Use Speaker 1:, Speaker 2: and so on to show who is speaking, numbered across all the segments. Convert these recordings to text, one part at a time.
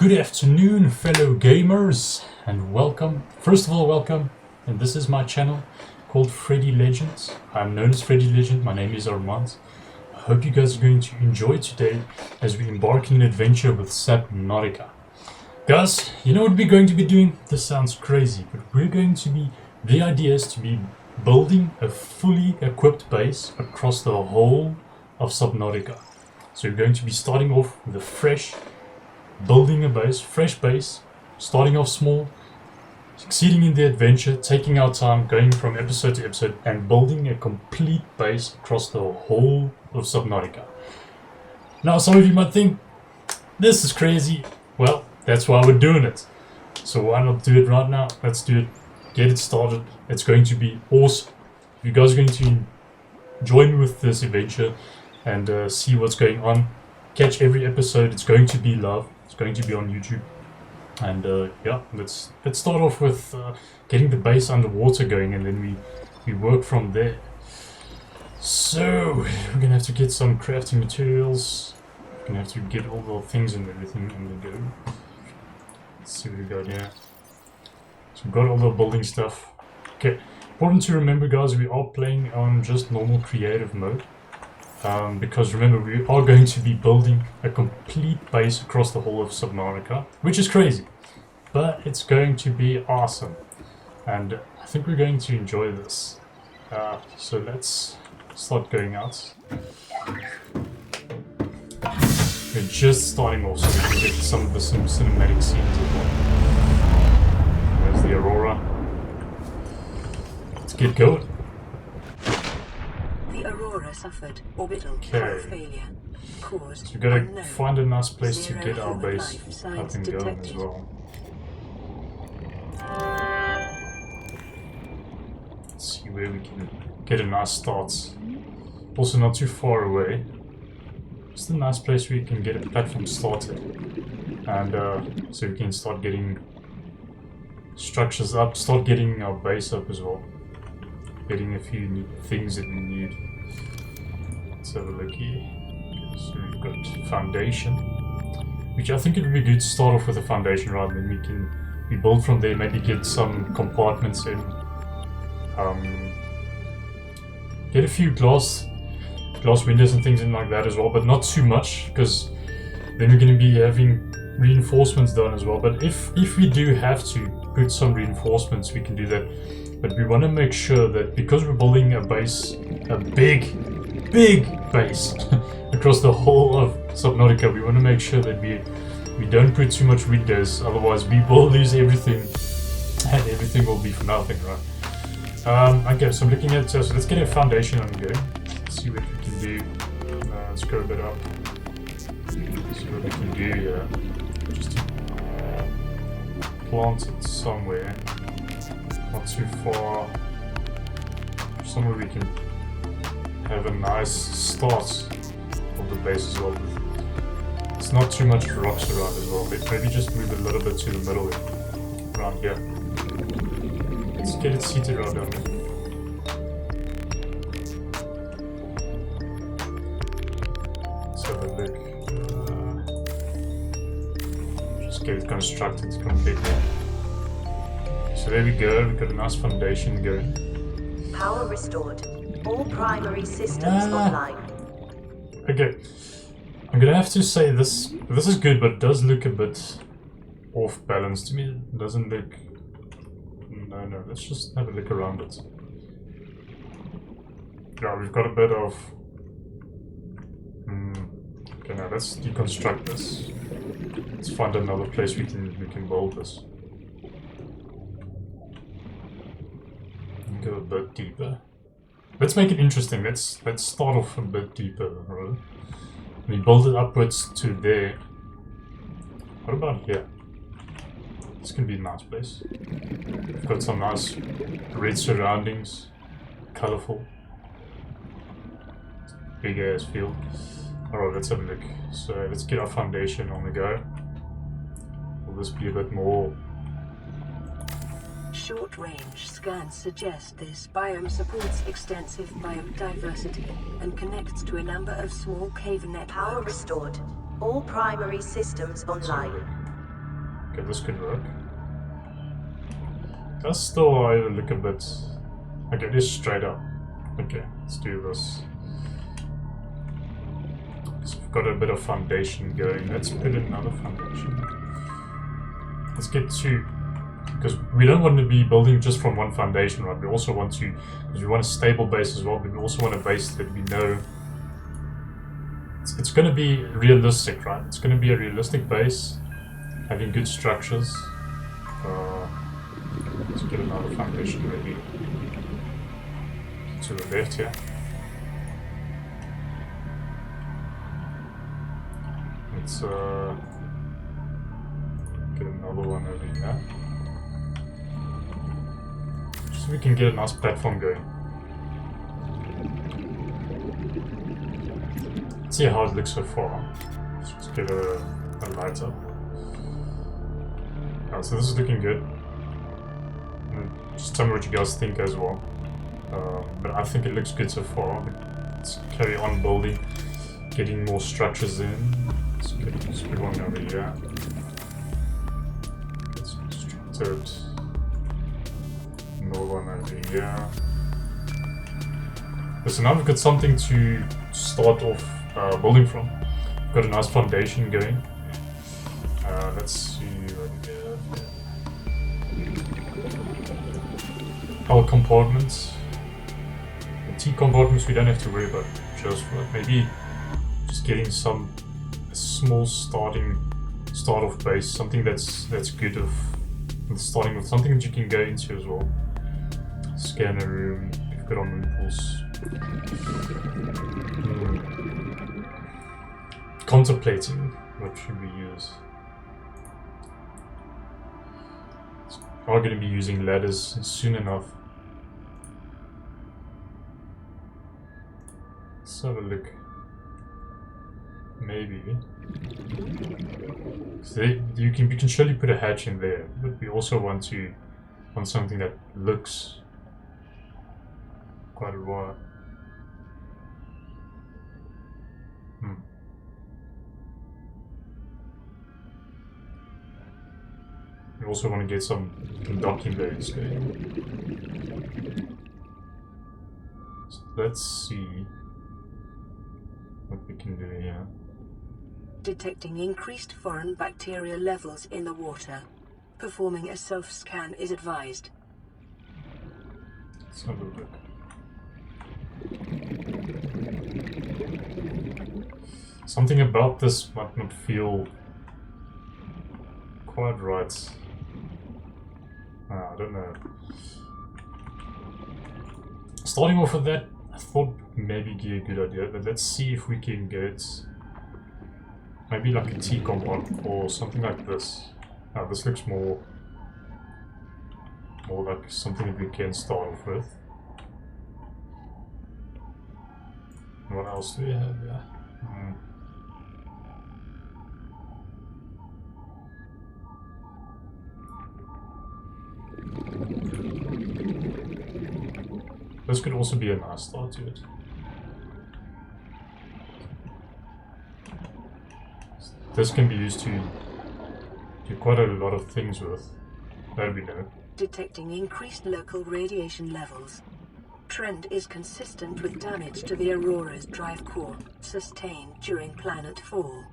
Speaker 1: Good afternoon, fellow gamers, and welcome. First of all, welcome. And this is my channel called Freddy Legends. I'm known as Freddy Legend. My name is Armand. I hope you guys are going to enjoy today as we embark on an adventure with Subnautica. Guys, you know what we're going to be doing? This sounds crazy, but the idea is to be building a fully equipped base across the whole of Subnautica. So we're going to be starting off with a building a base, fresh base, starting off small, succeeding in the adventure, taking our time, going from episode to episode, and building a complete base across the whole of Subnautica. Now, some of you might think, this is crazy. Well, that's why we're doing it. So why not do it right now? Let's do it. Get it started. It's going to be awesome. If you guys are going to join me with this adventure and see what's going on, catch every episode. It's going to be live. It's going to be on YouTube. And yeah, let's start off with getting the base underwater going, and then we work from there. So we're gonna have to get some crafting materials. We're gonna have to get all the things and everything on the go. Let's see what we got here. So we've got all the building stuff. Okay, important to remember, guys, we are playing on just normal creative mode. Because remember, we are going to be building a complete base across the whole of Subnautica, which is crazy, but it's going to be awesome, and I think we're going to enjoy this. So let's start going out. We're just starting off, so we can get some cinematic scenes as well. There's the Aurora. Let's get going.
Speaker 2: Aurora suffered orbital power failure. Caused
Speaker 1: so we've got to find a nice place to get our base up and going as well. Let's see where we can get a nice start. Also not too far away. Just a nice place where you can get a platform started. And so we can start getting structures up, start getting our base up as well. Getting a few things that we need. Let's have a look here. Okay, so we've got foundation, which I think it would be good to start off with a foundation, right? And then we build from there. Maybe get some compartments in. Get a few glass windows and things in like that as well, but not too much, because then we're going to be having reinforcements done as well. But if we do have to put some reinforcements, we can do that. But we want to make sure that because we're building a base, a big base across the whole of Subnautica, we want to make sure that we don't put too much windows, otherwise we will lose everything and everything will be for nothing, right? Okay, so I'm looking at, so let's get a foundation on go. Let's see what we can do. Let's go a bit up. See what we can do here. Just to plant it somewhere. Not too far. Somewhere we can have a nice start of the base as well. It's not too much rocks around as well, but maybe just move a little bit to the middle around here. Let's get it seated right down there. Let's have a look. Just get it constructed completely. So there we go, we've got a nice foundation going.
Speaker 2: Power restored. All primary systems online.
Speaker 1: Okay. I'm gonna have to say this is good, but it does look a bit off balance to me. It doesn't look... No, let's just have a look around it. Yeah, we've got a bit of... Okay, now let's deconstruct this. Let's find another place we can build this. Go a bit deeper. Let's make it interesting. Let's start off a bit deeper, right? We build it upwards to there. What about here? This can be a nice place. We've got some nice red surroundings, colorful, big ass field. Alright, let's have a look. So let's get our foundation on the go. Will this be a bit more?
Speaker 2: Short-range scans suggest this biome supports extensive biodiversity and connects to a number of small cave networks. Power restored. All primary systems online.
Speaker 1: Okay, this could work. Does still either look a bit... Okay, it is straight up. Okay, let's do this. So we've got a bit of foundation going. Let's put in another foundation. Let's get two. Because we don't want to be building just from one foundation, right? We also want to... Because we want a stable base as well, but we also want a base that we know... It's going to be realistic, right? It's going to be a realistic base. Having good structures. Let's get another foundation ready. To the left here. Let's get another one over here. Just so we can get a nice platform going. Let's see how it looks so far. Let's just get a light up. Oh, so this is looking good. Just tell me what you guys think as well. But I think it looks good so far. Let's carry on building, getting more structures in. Let's put one over here. Let's construct it. Another one over here. So now we've got something to start off building from. We've got a nice foundation going. Let's see right here. Our compartments. The T compartments we don't have to worry about just for it. Maybe just getting a small start off base, something that's good of starting with something that you can go into as well. Scanner room, we've got our moon pools. Contemplating what should we use. We're going to be using ladders soon enough. Let's have a look. Maybe. So you can surely put a hatch in there, but we also want something that looks quite a while. We also want to get some docking bays going. So let's see what we can do here.
Speaker 2: Detecting increased foreign bacteria levels in the water. Performing a self-scan is advised.
Speaker 1: Let's have a look. Something about this might not feel quite right. I don't know. Starting off with that, I thought maybe be a good idea, but let's see if we can get maybe like a T compartment or something like this. This looks more like something that we can start off with. What else do we have here? This could also be a nice start to it. This can be used to do quite a lot of things with. That we know.
Speaker 2: Detecting increased local radiation levels. Trend is consistent with damage to the Aurora's drive core, sustained during planet fall.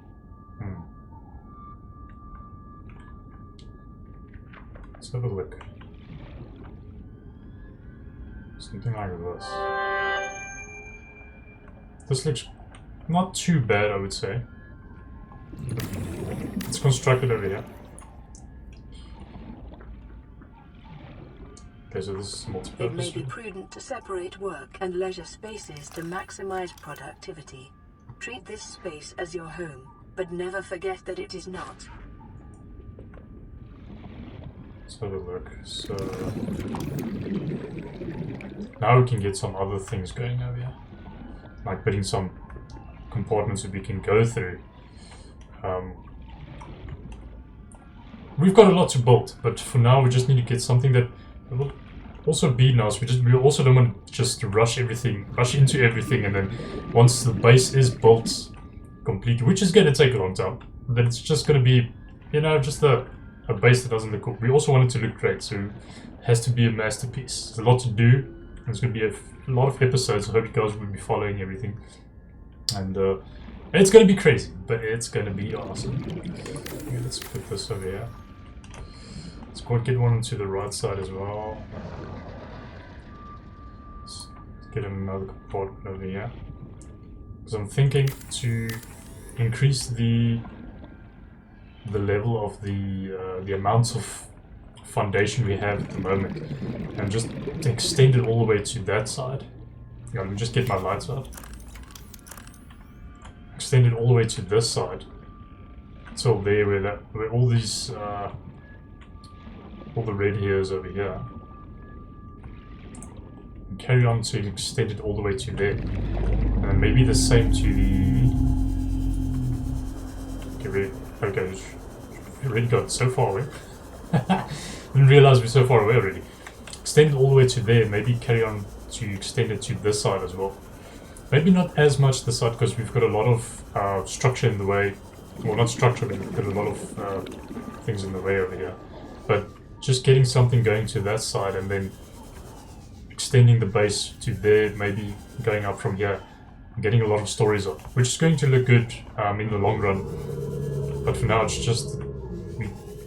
Speaker 1: Let's have a look. Something like this. This looks not too bad, I would say. It's constructed over here. Okay, so this is multi-purpose.
Speaker 2: It may be prudent to separate work and leisure spaces to maximize productivity. Treat this space as your home, but never forget that it is not.
Speaker 1: Let's have a look. So now we can get some other things going over here, like putting some compartments that we can go through. We've got a lot to build, but for now we just need to get something that will also be nice. We also don't want to just rush into everything, and then once the base is built completely, which is going to take a long time, then it's just going to be, just a a base that doesn't look cool. We also want it to look great, so it has to be a masterpiece. There's a lot to do. There's going to be a lot of episodes. I hope you guys will be following everything. And it's going to be crazy, but it's going to be awesome. Okay, let's put this over here. Let's go and get one to the right side as well. Let's get another compartment over here. Because I'm thinking to increase the level of the amounts of foundation we have at the moment, and just extend it all the way to that side. Yeah, let me just get my lights out. Extend it all the way to this side, till there, where all these all the red here is over here. And carry on to extend it all the way to there, and then maybe the same to the. Okay, we already got so far away. Didn't realize we're so far away already. Extend it all the way to there, maybe carry on to extend it to this side as well. Maybe not as much this side, because we've got a lot of structure in the way. Well, not structure, but we've got a lot of things in the way over here. But just getting something going to that side, and then extending the base to there, maybe going up from here, and getting a lot of stories up, which is going to look good in the long run. But for now, it's just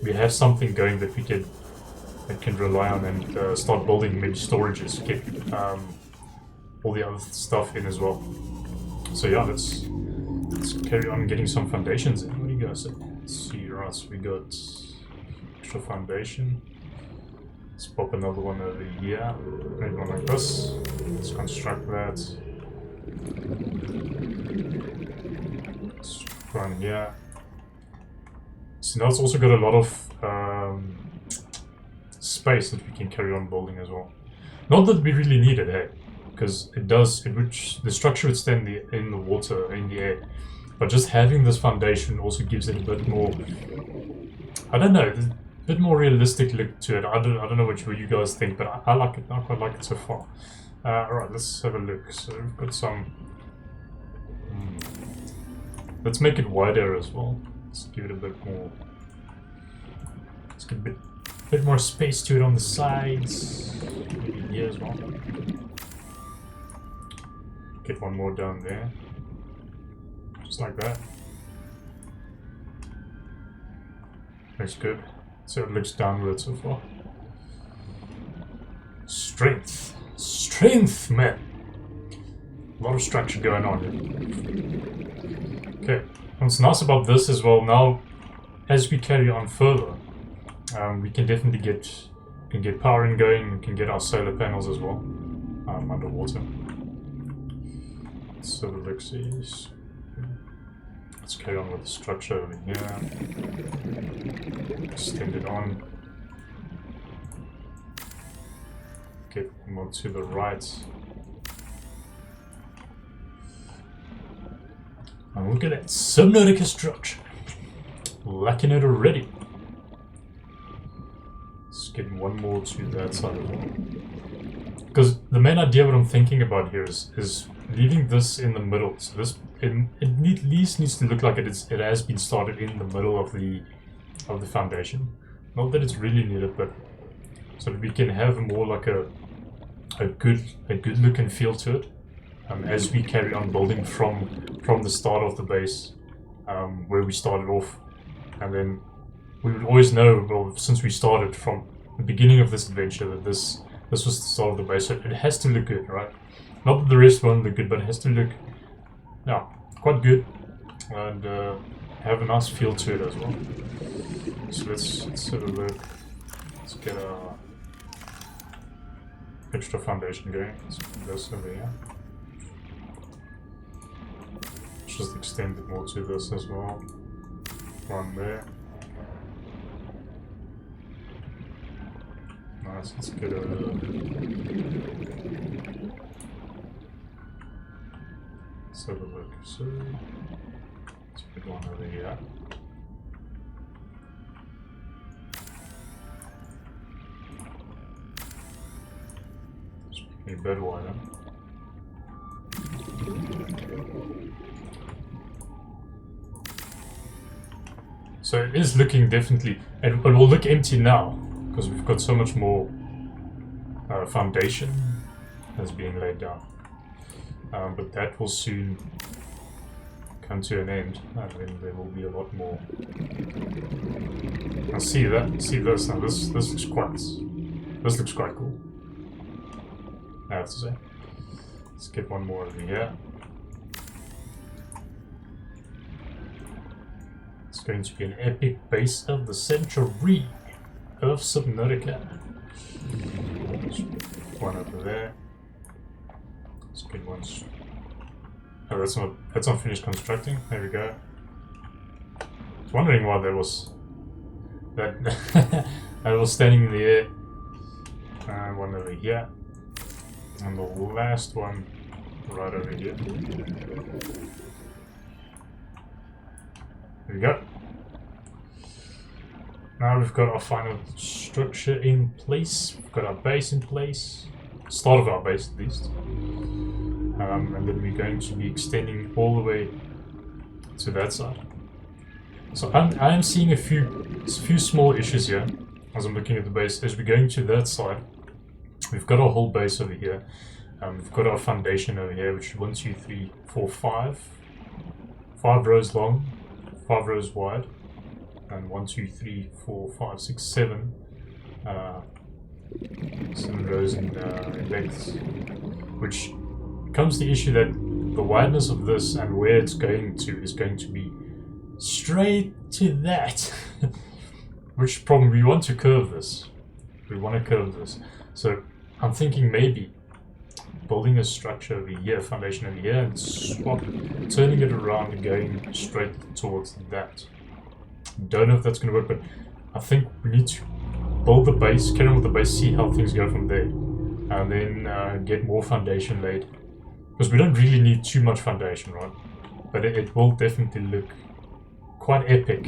Speaker 1: we have something going that we can rely on, and start building maybe storages, get all the other stuff in as well. So yeah, let's carry on getting some foundations in. What do you guys say? Let's see, right, so we got extra foundation. Let's pop another one over here, maybe one like this. Let's construct that. Let's run here. So now it's also got a lot of space that we can carry on building as well. Not that we really need it, hey, because the structure would stand in the water, in the air. But just having this foundation also gives it a bit more, I don't know, a bit more realistic look to it. I don't know what you guys think, but I like it. I quite like it so far. Alright, let's have a look. So we've got some. Let's make it wider as well. Let's give it a bit more. Let's give a bit more space to it on the sides. Maybe here as well. Get one more down there. Just like that. Looks good. So it looks downward so far. Strength. Strength, man! A lot of structure going on here. Okay. What's nice about this as well, now as we carry on further, we can definitely get powering going, we can get our solar panels as well underwater. So the look is. Let's carry on with the structure over here. Extend it on. Get more to the right. And look at that Subnautica structure. Liking it already. Let's get one more to that side as well. Because the main idea what I'm thinking about here is leaving this in the middle. So this it at least needs to look like it has been started in the middle of the foundation. Not that it's really needed, but so that we can have more like a good look and feel to it. As we carry on building from the start of the base, where we started off, and then we would always know, well, since we started from the beginning of this adventure, that this was the start of the base, so it has to look good, right? Not that the rest won't look good, but it has to look, yeah, quite good, and have a nice feel to it as well. So let's have a look. Let's get our extra foundation going. Let's put this over here. Just extend it more to this as well. One there. Nice, let's get a... Let's have a look. So, let's put one over here. Let's make it a bit wider. So it is looking definitely, and it will look empty now because we've got so much more foundation that's being laid down. But that will soon come to an end, and then there will be a lot more. Now see that, see this. Now this looks quite cool, I have to say. Let's get one more over here. It's going to be an epic base of the century of Subnautica. One over there. Let's get one. Oh, that's not finished constructing. There we go. I was wondering why there was that I was standing in the air. One over here. And the last one right over here. There we go. Now we've got our final structure in place. We've got our base in place. Start of our base at least. And then we're going to be extending all the way to that side. So I am seeing a few small issues here as I'm looking at the base. As we're going to that side, we've got our whole base over here. We've got our foundation over here, which is 1, 2, 3, 4, 5. 5 rows long, 5 rows wide, and 1, 2, 3, 4, 5, 6, 7. 7 rows in length, which comes the issue that the wideness of this and where it's going to is going to be straight to that. Which problem, we want to curve this. We want to curve this. So I'm thinking maybe building a structure over here, foundation over here, and turning it around and going straight towards that. Don't know if that's going to work, but I think we need to build the base, carry on with the base, see how things go from there, and then get more foundation laid. Because we don't really need too much foundation, right? But it will definitely look quite epic.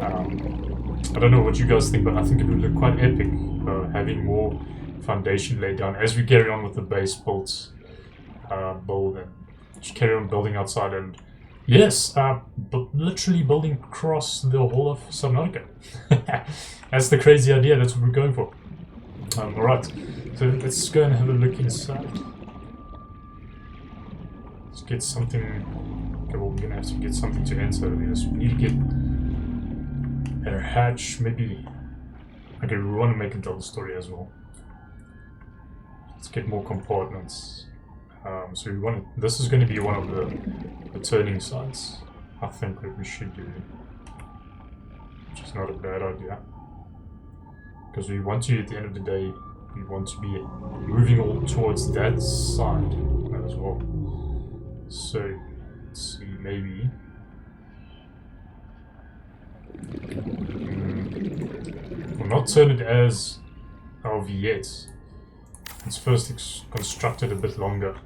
Speaker 1: I don't know what you guys think, but I think it would look quite epic having more foundation laid down as we carry on with the base build and just carry on building outside. And yes, literally building across the whole of Subnautica. That's the crazy idea. That's what we're going for. Alright, so let's go and have a look inside. Let's get something. Okay, well, we're gonna have to get something to enter this. We need to get a hatch, maybe. Okay, we want to make a double story as well. Let's get more compartments. So we want to, this is going to be one of the turning sites. I think that we should do, which is not a bad idea, because we want to, at the end of the day, we want to be moving all towards that side as well. So let's see, maybe we'll not turn it as LV yet. Let's first construct it a bit longer.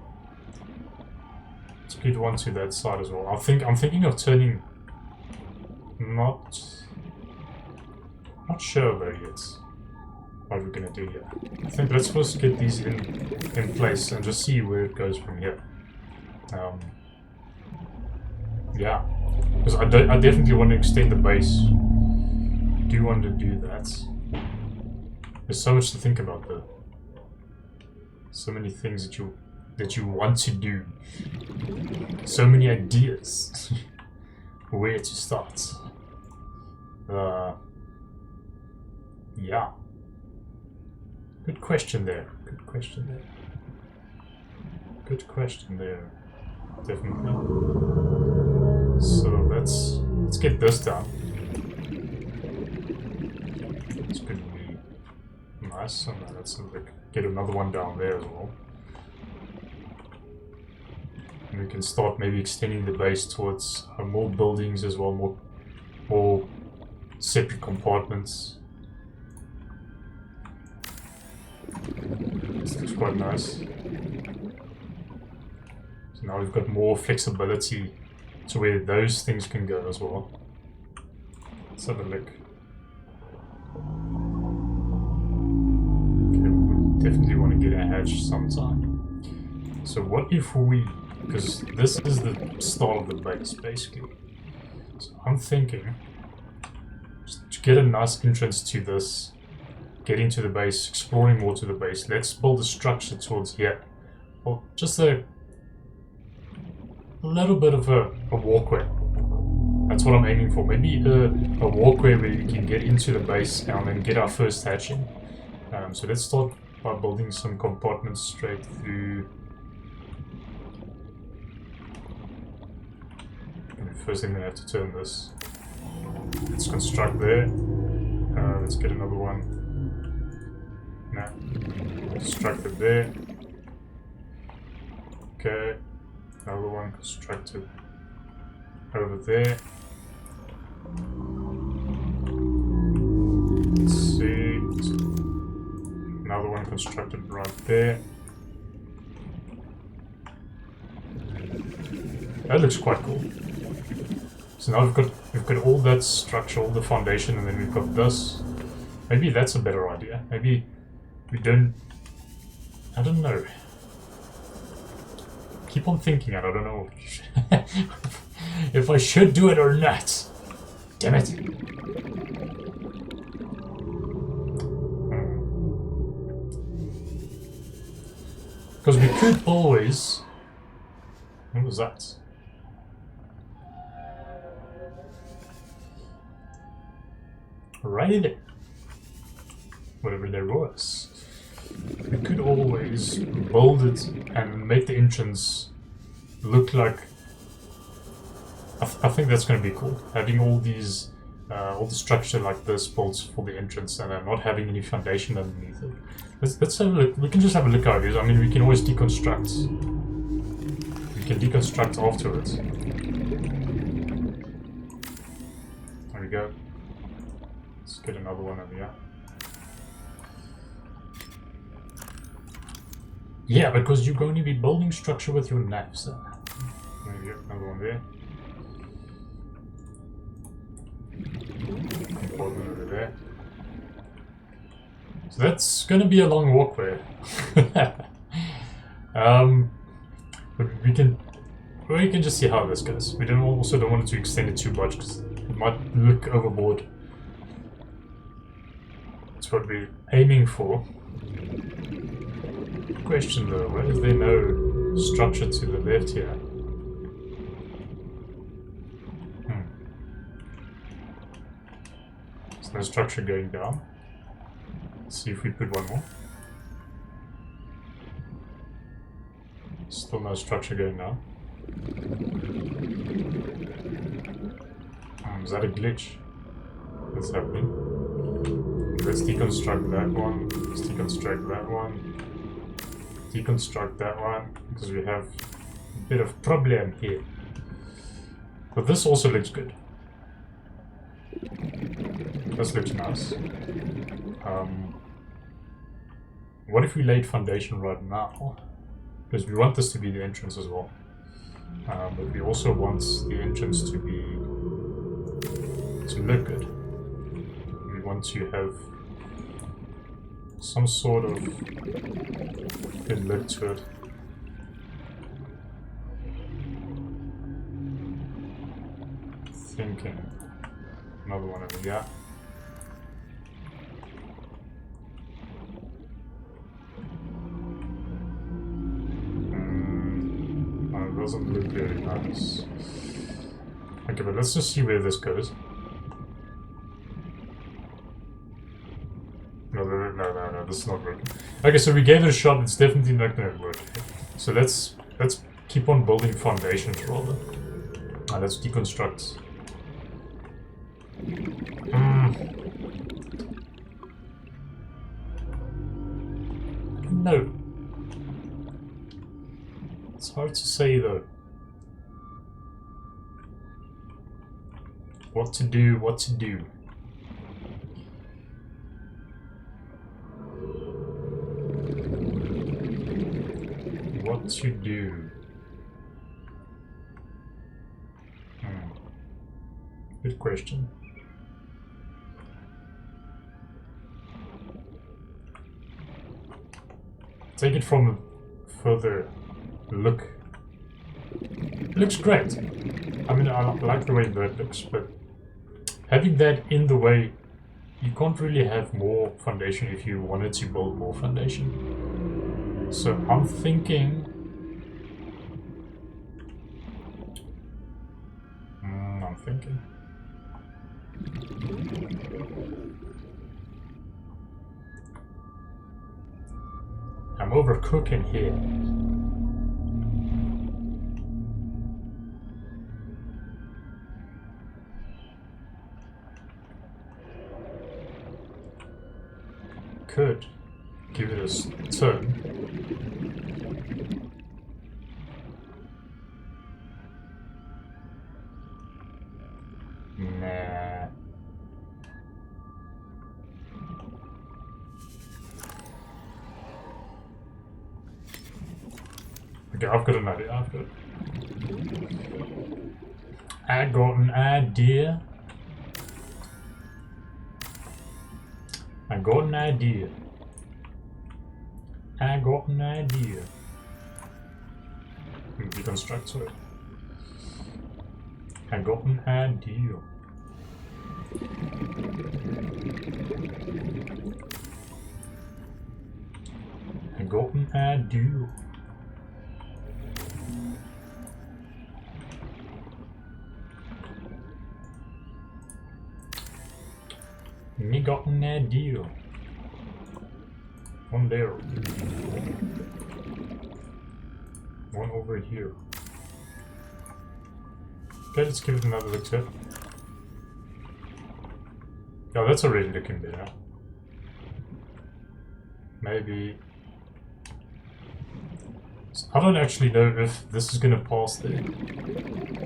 Speaker 1: Let's get one to that side as well. I'm thinking of turning. Not sure though yet what we're gonna do here. I think let's first get these in place and just see where it goes from here. Yeah, because I definitely want to extend the base. Do want to do that. There's so much to think about though. So many things that you want to do. So many ideas. Where to start? Yeah. Good question there. Good question there. Good question there. Definitely. So let's get this done. It's gonna be nice, and let's get another one down there as well. And we can start maybe extending the base towards more buildings as well, more separate compartments. This looks quite nice. So now we've got more flexibility to where those things can go as well. Let's have a look. Okay, we definitely want to get a hatch sometime. So what if we, because this is the start of the base basically. So I'm thinking get a nice entrance to this, get into the base, exploring more to the base. Let's build a structure towards here. Well, just a little bit of a walkway. That's what I'm aiming for. Maybe a walkway where we can get into the base and then get our first hatching. So let's start by building some compartments straight through. First thing we have to turn this. Let's construct there. Let's get another one. Now, constructed there. Okay, another one constructed over there. Let's see. Another one constructed right there. That looks quite cool. So now we've got all that structure, all the foundation, and then we've got this. Maybe that's a better idea. Maybe we don't. I don't know. Keep on thinking, and I don't know if I should do it or not. Damn it! Because we could always. What was that? Right there. Whatever there was. We could always build it and make the entrance look like. I think that's going to be cool. Having all these, all the structure like this built for the entrance, and not having any foundation underneath it. Let's have a look. We can just have a look how it is. I mean, we can always deconstruct. We can deconstruct afterwards. There we go. Let's get another one over here. Yeah, because you're going to be building structure with your knives. So. Maybe another one there. Compartment over there. So that's going to be a long walkway. But we can just see how this goes. We also don't want it to extend it too much because it might look overboard. That's what we're aiming for. Question though, why is there no structure to the left here? There's no structure going down. Let's see if we put one more. Still no structure going down. Is that a glitch? What's happening? Let's deconstruct that one. Let's deconstruct that one. Deconstruct that one, because we have a bit of problem here. But this also looks good. This looks nice. What if we laid foundation right now? Because we want this to be the entrance as well. But we also want the entrance to look good. We want to have some sort of good look to it. Thinking. Another one over here. It doesn't look very nice. Okay, but let's just see where this goes. No, this is not working. Okay, so we gave it a shot, it's definitely not going to work. So let's keep on building foundations rather. Let's deconstruct. No. It's hard to say though. What to do, what to do. What to do. Good question. Take it from a further look. It looks great. I mean, I like the way that looks, but having that in the way you can't really have more foundation if you wanted to build more foundation. So I'm thinking... I'm overcooking here. Could give it a turn. Nah. Okay, I've got an idea. I got an idea. I got an idea. Deconstruct it. I got an idea. I got an idea. Me got an idea. One there. One over here. Okay, let's give it another look at. Yeah, that's already looking better. Maybe... I don't actually know if this is gonna pass there.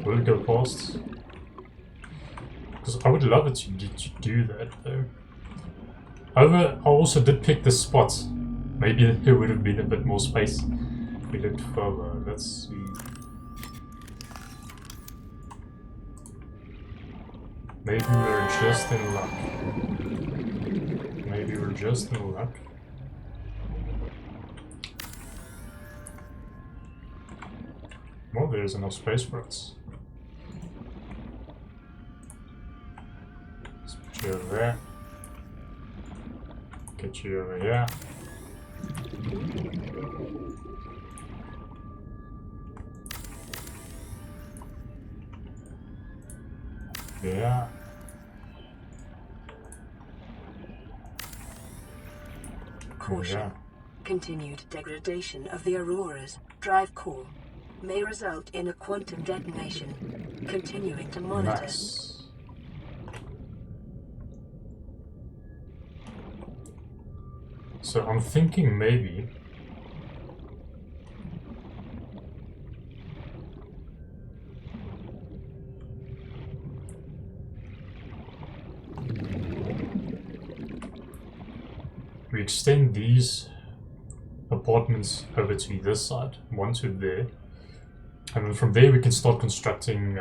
Speaker 1: Will it go past? Because I would love it to do that though. However, I also did pick this spot. Maybe there would have been a bit more space if we looked further. Let's see. Maybe we're just in luck. Maybe we're just in luck. Well, there's enough space for us. Let's put you over there. Get you over here. Yeah.
Speaker 2: Caution.
Speaker 1: Yeah.
Speaker 2: Continued degradation of the Aurora's drive core may result in a quantum detonation. Continuing to monitor.
Speaker 1: Nice. So I'm thinking maybe we extend these apartments over to this side, one to there, and then from there we can start constructing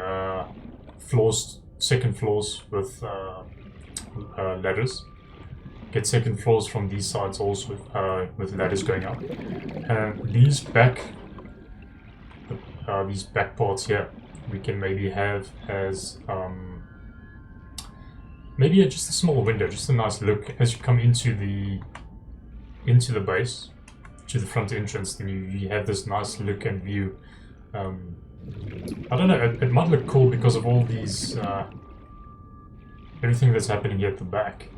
Speaker 1: floors, second floors with ladders. Get second floors from these sides also with ladders going up, and these back parts here we can maybe have as maybe just a small window, just a nice look as you come into the base, to the front entrance. Then you have this nice look and view. I don't know, it might look cool because of all these everything that's happening here at the back.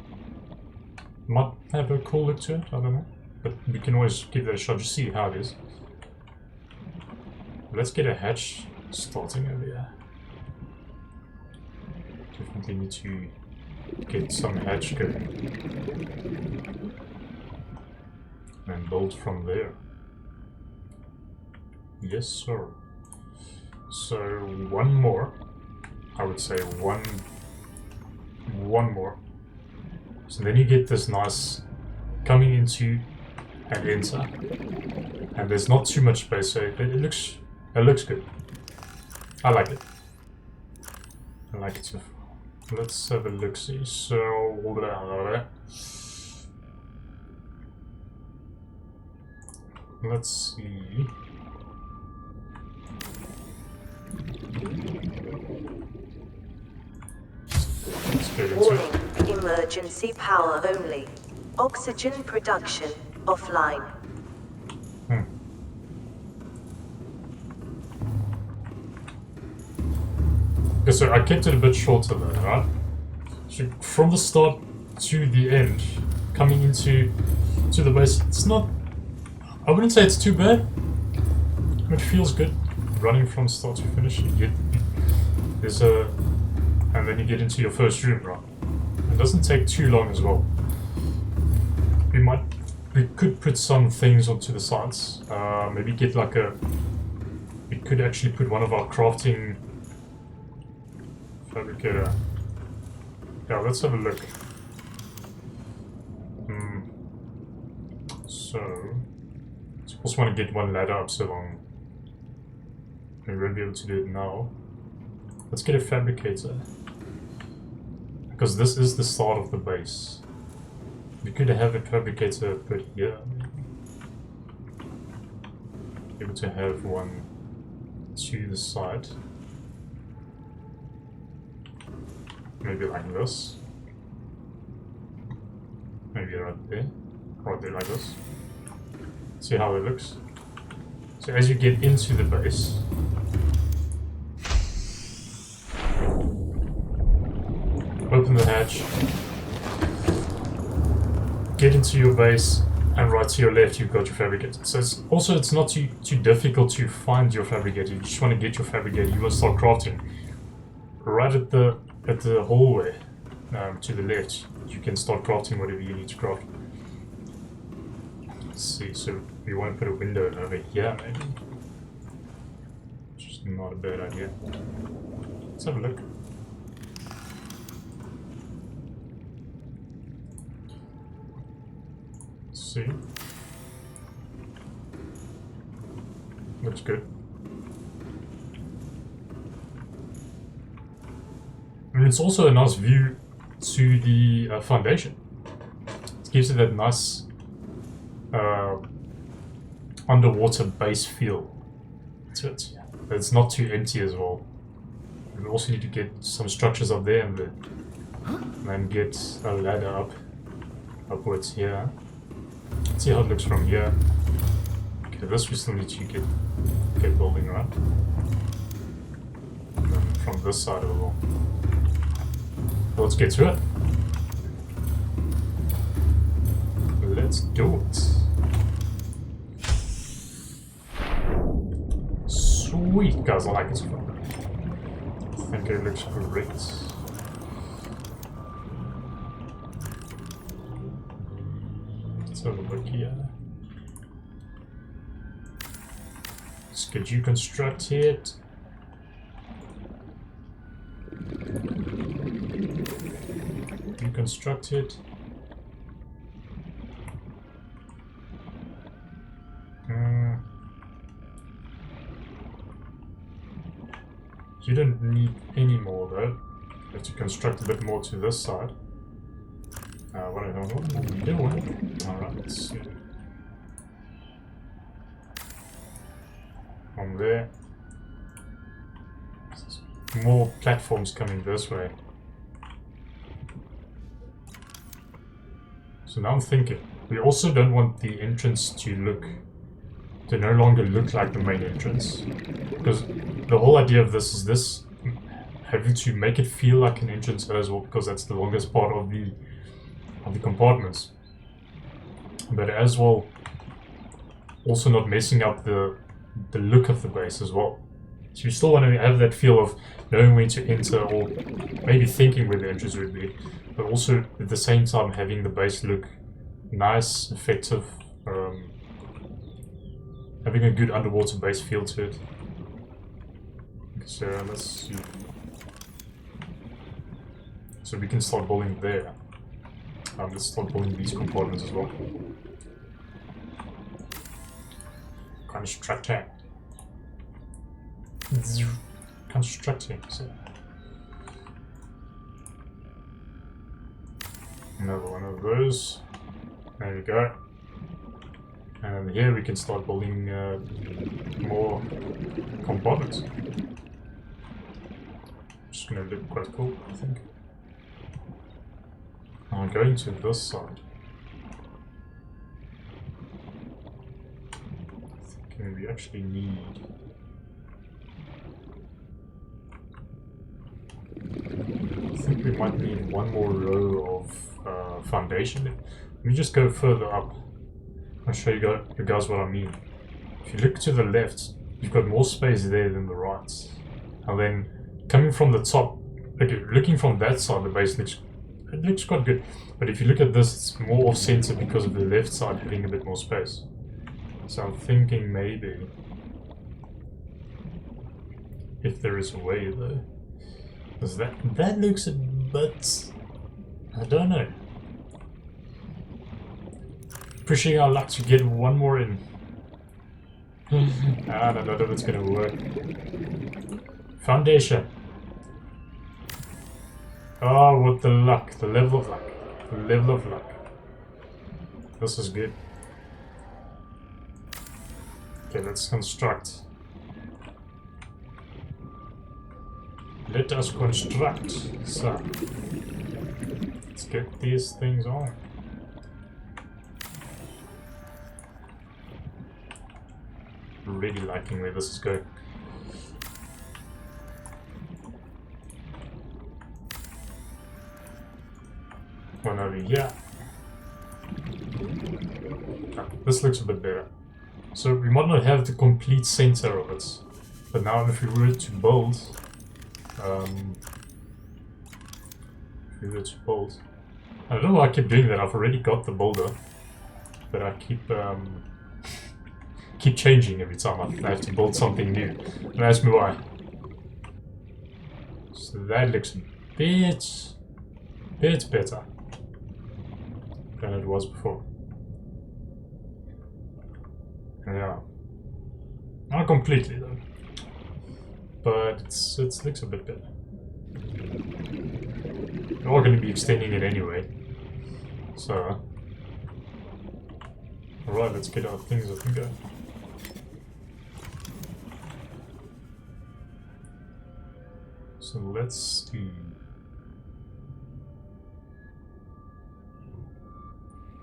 Speaker 1: Might have a cool look to it, I don't know. But we can always give that a shot, just see how it is. Let's get a hatch starting over here. Definitely need to get some hatch going. And build from there. Yes, sir. So one more. I would say one more. So then you get this nice coming into and enter, and there's not too much space, so it looks good. I like it. I like it. Let's have a look. See. So let's see. Let's get into it.
Speaker 3: emergency power only. Oxygen production offline.
Speaker 1: Okay, so I kept it a bit shorter though, right? So from the start to the end, coming into the base, it's not... I wouldn't say it's too bad. It feels good. Running from start to finish, you get... There's a... And then you get into your first room, right? It doesn't take too long as well. We could put some things onto the sides. Maybe get like a... We could actually put one of our crafting... fabricator. Yeah, let's have a look. So... I also want to get one ladder up so long. We won't be able to do it now. Let's get a fabricator. Because this is the start of the base. We could have a fabricator put here. Be able to have one to the side. Maybe like this. Maybe right there. Right there like this. See how it looks. So as you get into the base, open the hatch, get into your base, and right to your left you've got your fabricator. So it's not too difficult to find your fabricator. You just want to get your fabricator. You want to start crafting. Right at the hallway to the left, you can start crafting whatever you need to craft. Let's see, so we want to put a window over here maybe. Which is not a bad idea. Let's have a look. Let's see. Looks good. And it's also a nice view to the foundation. It gives it that nice underwater base feel to it. It's not too empty as well. We also need to get some structures up there and then get a ladder upwards here. Let's see how it looks from here. Okay, this we still need to get building, right? And then from this side of the wall. Let's get to it. Let's do it. Sweet, guys, I like it so far. I think it looks great. Let's have a look here. Let's get you constructed. Constructed. You don't need any more though. You have to construct a bit more to this side. What I don't know what I'm doing. Alright, let's see. On there. More platforms coming this way. So now I'm thinking, we also don't want the entrance to no longer look like the main entrance. Because the whole idea of this is having to make it feel like an entrance as well, because that's the longest part of the compartments. But as well, also not messing up the look of the base as well. So you still want to have that feel of knowing when to enter, or maybe thinking where the entrance would be, but also at the same time having the base look nice, effective, having a good underwater base feel to it. So let's see. So we can start building there. Let's start building these compartments as well. Constructing. So. Another one of those. There we go. And here we can start building more compartments. Just gonna look quite cool, I think. going to this side. Thinking we actually need. I think we might need one more row of foundation. Let me just go further up. I'll show you guys what I mean. If you look to the left, you've got more space there than the right. And then coming from the top, okay, looking from that side, the base looks quite good. But if you look at this, it's more off-center because of the left side having a bit more space. So I'm thinking maybe, if there is a way though, because that looks a bit, I don't know. Pushing our luck to get one more in. I don't know if it's gonna work. Foundation. Oh, what the luck. The level of luck. The level of luck. This is good. Okay, let's construct. Let us construct. So, let's get these things on. Really liking where this is going. One over here. Ah, this looks a bit better. So we might not have the complete center of it, but now if we were to build, I don't know why I keep doing that. I've already got the builder, but I keep changing every time I have to build something new. And ask me why. So that looks a bit better than it was before. Yeah. Not completely though. But it looks a bit better. We're going to be extending it anyway. So alright, let's get our things up and go. So let's see.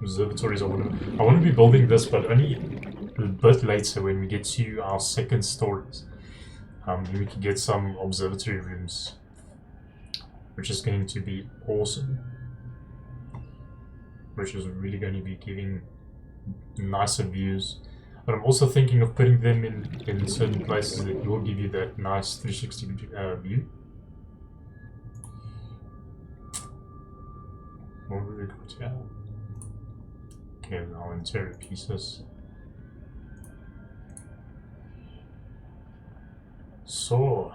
Speaker 1: Observatories. I want to be building this, but only a bit later when we get to our second stories. We can get some observatory rooms, which is going to be awesome. Which is really going to be giving nicer views. But I'm also thinking of putting them in certain places that will give you that nice 360 view. What have we got here? Okay, now interior pieces. So,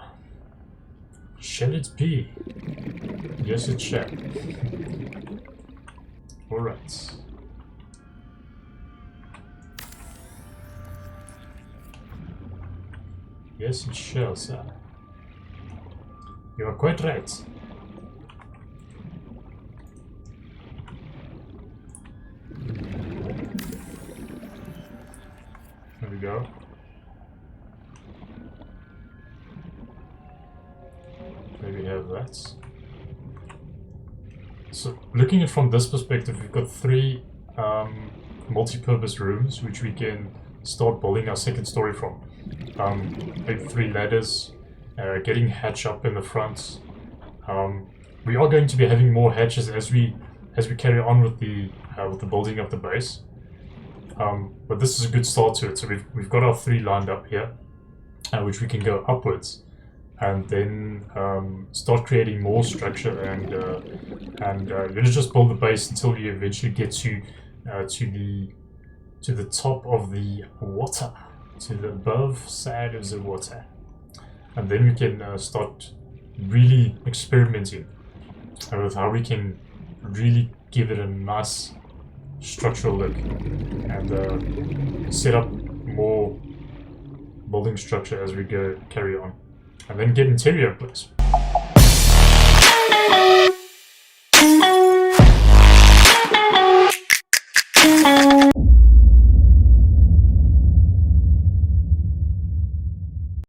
Speaker 1: shall it be? Yes, it shall. Alright. Yes, it shall, sir. You are quite right. There we go. Maybe we have that. So, looking at it from this perspective, we've got three multi-purpose rooms which we can start building our second story from. Maybe 3 ladders, getting hatch up in the front. We are going to be having more hatches as we carry on with the building of the base. But this is a good start to it. So we've got our 3 lined up here, which we can go upwards, and then start creating more structure and you're gonna just build the base until you eventually get to the top of the water, to the above side of the water, and then we can start really experimenting with how we can really give it a nice structural look and set up more building structure as we carry on, and then get interior in place.